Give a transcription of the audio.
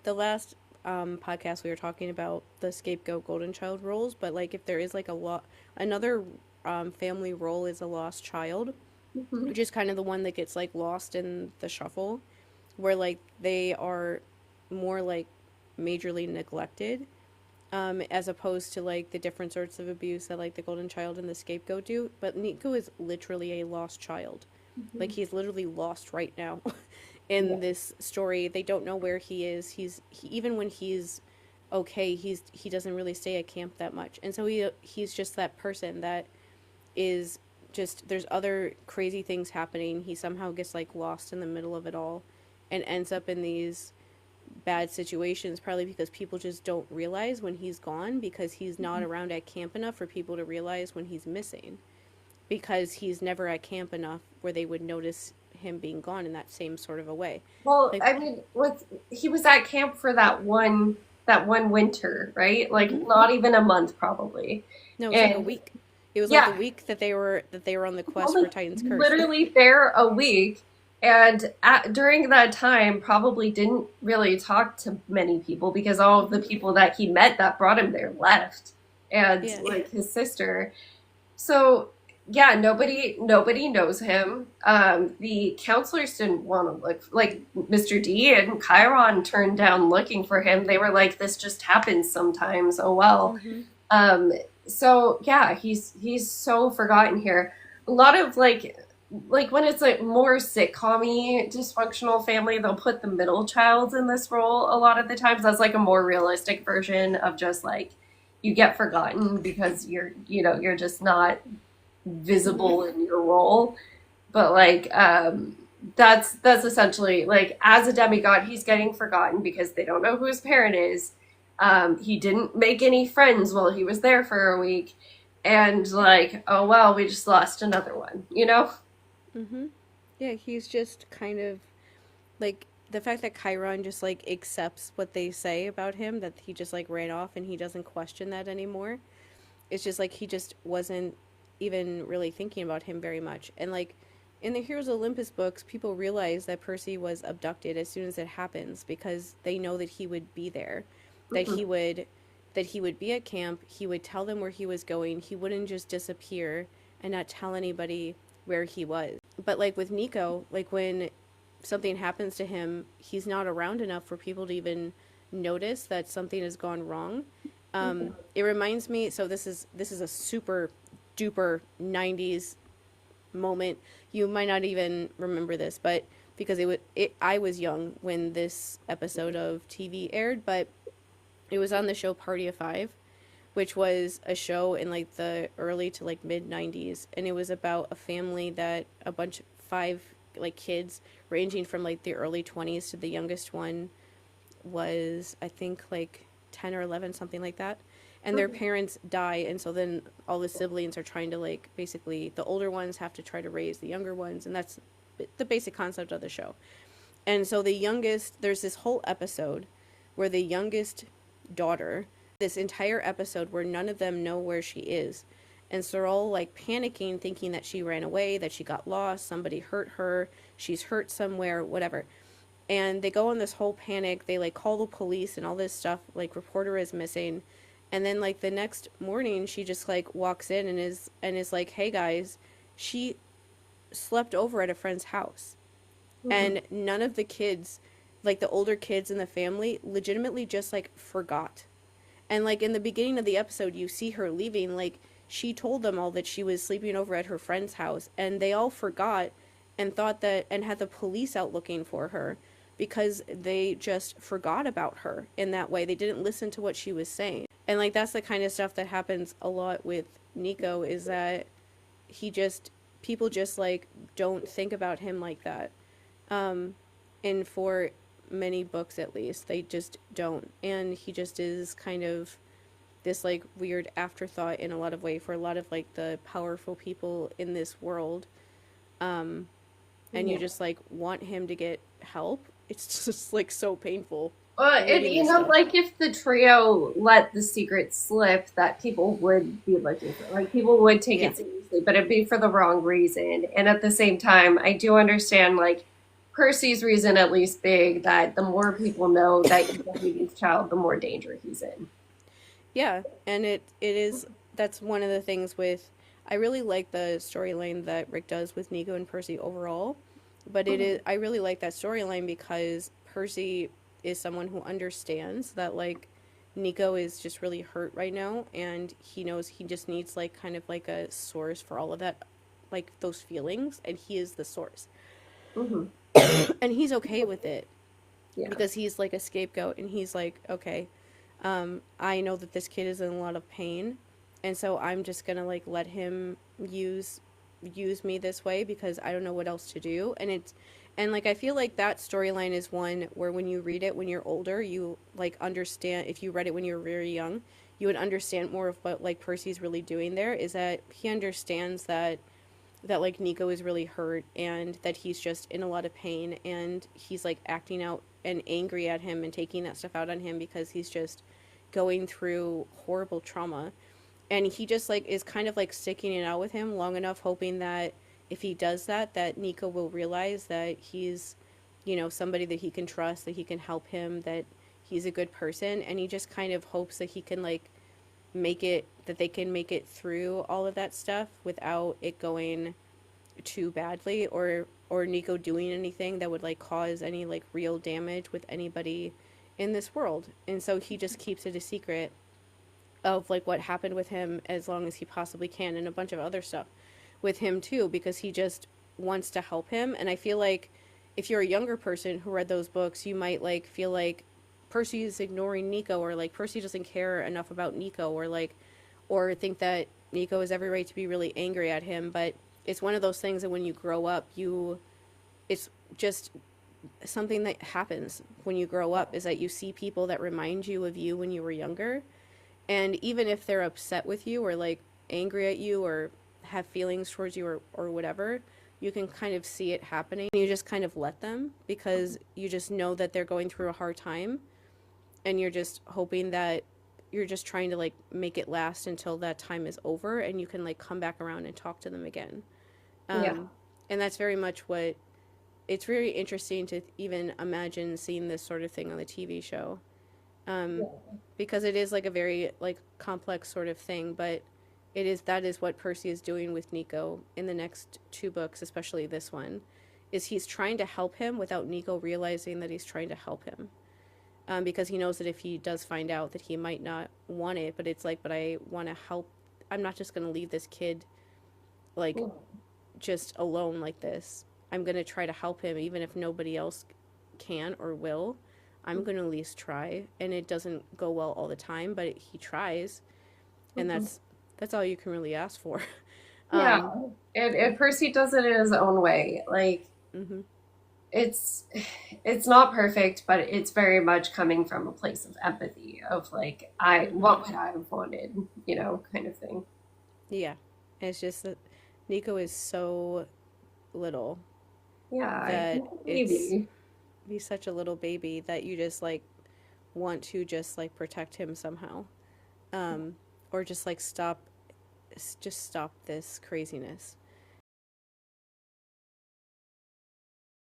the last podcast we were talking about the scapegoat golden child roles, but like if there is like another family role is a lost child, Mhm. which is kind of the one that gets like lost in the shuffle, where like they are more like majorly neglected, as opposed to like the different sorts of abuse that like the golden child and the scapegoat do. But Nico is literally a lost child. Like Mhm. he's literally lost right now Yeah. in this story. They don't know where he is. Even when he's okay, he doesn't really stay at camp that much. And so he's just that person that is just there's other crazy things happening. He somehow gets like lost in the middle of it all and ends up in these bad situations, probably because people just don't realize when he's gone, because he's not Mhm. around at camp enough for people to realize when he's missing, because he's never at camp enough where they would notice him being gone in that same sort of a way. Well, Like, I mean, with he was at camp for that one winter, right? Like mm-hmm. not even a month probably. No, it was like a And week. It was like the yeah, week that they were on the quest only for Titan's curse. literally there a week. And during that time, probably didn't really talk to many people because all of the people that he met that brought him there left, and Yeah. like his sister. So yeah, nobody knows him. The counselors didn't want to look like Mr. D and Chiron turned down looking for him. They were like, "This just happens sometimes. Oh well." Mm-hmm. Um, so yeah, he's so forgotten here. A lot of like when it's like more sitcom-y dysfunctional family, they'll put the middle child in this role a lot of the times. That's like a more realistic version of just like you get forgotten because you're just not Mm-hmm. visible in your role. But like that's essentially like as a demigod, he's getting forgotten because they don't know who his parent is. He didn't make any friends while he was there for a week. And like, oh well, we just lost another one, you know? Mm-hmm. Yeah, he's just kind of like the fact that Chiron just like accepts what they say about him, that he just like ran off and he doesn't question that anymore. It's just like he just wasn't even really thinking about him very much. And like in the Heroes of Olympus books, people realize that Percy was abducted as soon as it happens because they know that he would be there, that Mhm. he would be at camp, he would tell them where he was going, he wouldn't just disappear and not tell anybody where he was. But like with Nico, like when something happens to him, he's not around enough for people to even notice that something has gone wrong. It reminds me. So this is a super duper '90s moment. You might not even remember this, but because I was young when this episode of TV aired, but it was on the show Party of Five, which was a show in like the early to like mid '90s, and it was about a family that a bunch five like kids ranging from like the early 20s to the youngest one was I think like 10 or 11, something like that. And their Mhm. parents die, and so then all the siblings are trying to like basically the older ones have to try to raise the younger ones, and that's the basic concept of the show. And so the youngest, there's this whole episode where the youngest daughter, this entire episode where none of them know where she is. And so they're all like panicking, thinking that she ran away, that she got lost, somebody hurt her, she's hurt somewhere, whatever. And they go on this whole panic. They like call the police and all this stuff, like reporter is missing. And then like the next morning she just like walks in and is like, "Hey guys, she slept over at a friend's house." Mhm. And none of the kids, like the older kids in the family, legitimately just like forgot. And like in the beginning of the episode, you see her leaving, like she told them all that she was sleeping over at her friend's house, and they all forgot and thought that and had the police out looking for her because they just forgot about her in that way. They didn't listen to what she was saying. And like that's the kind of stuff that happens a lot with Nico, is that he just people just like don't think about him like that. And for many books at least, they just don't. And he just is kind of this like weird afterthought in a lot of way for a lot of like the powerful people in this world. And you Yeah. just like want him to get help. It's just like so painful And reading this stuff. like if the trio let the secret slip, that people would be looking for, like people would take Yeah. it seriously, but it'd be for the wrong reason. And at the same time, I do understand like Percy's reason at least big that the more people know that he's a Hades child, the more danger he's in. Yeah, and it is that's one of the things with I really like the storyline that Rick does with Nico and Percy overall, but it is I really like that storyline because Percy is someone who understands that like Nico is just really hurt right now and he knows he just needs like kind of like a source for all of that like those feelings and he is the source. Mm-hmm. And he's okay with it Yeah. because he's like a scapegoat and he's like, okay, I know that this kid is in a lot of pain, and so I'm just gonna like let him use me this way because I don't know what else to do. And like I feel like that storyline is one where when you read it when you're older, you like understand if you read it when you were very young, you would understand more of what like Percy's really doing there is that he understands that like Nico is really hurt and that he's just in a lot of pain and he's like acting out and angry at him and taking that stuff out on him because he's just going through horrible trauma and he just like is kind of like sticking it out with him long enough hoping that if he does that that Nico will realize that he's somebody that he can trust, that he can help him, that he's a good person and he just kind of hopes that he can like make it that they can make it through all of that stuff without it going too badly or Nico doing anything that would like cause any like real damage with anybody in this world. And so he just keeps it a secret of like what happened with him as long as he possibly can and a bunch of other stuff with him too because he just wants to help him. And I feel like if you're a younger person who read those books, you might like feel like Percy is ignoring Nico or like Percy doesn't care enough about Nico or think that Nico has every right to be really angry at him, but it's one of those things that when you grow up, it's just something that happens when you grow up is that you see people that remind you of you when you were younger. And even if they're upset with you or like angry at you or have feelings towards you or whatever, you can kind of see it happening. You just kind of let them because you just know that they're going through a hard time and you're just hoping that you're just trying to like make it last until that time is over and you can like come back around and talk to them again. Yeah. And that's very much what it's very interesting to even imagine seeing this sort of thing on the TV show. Um, because it is like a very like complex sort of thing, but that is what Percy is doing with Nico in the next two books, especially this one, is he's trying to help him without Nico realizing that he's trying to help him. Because he knows that if he does find out that he might not want it, but it's like, but I want to help. I'm not just going to leave this kid like just alone like this. I'm going to try to help him even if nobody else can or will. I'm going to at least try. And it doesn't go well all the time, but he tries. And that's all you can really ask for. Yeah. And Percy does it in his own way. Like, Mm-hmm. it's it's not perfect, but it's very much coming from a place of empathy of like I what would I have wanted, kind of thing. Yeah. And it's just that Nico is so little Yeah, that it's maybe. he's such a little baby that you just like want to just like protect him somehow, or just like stop this craziness.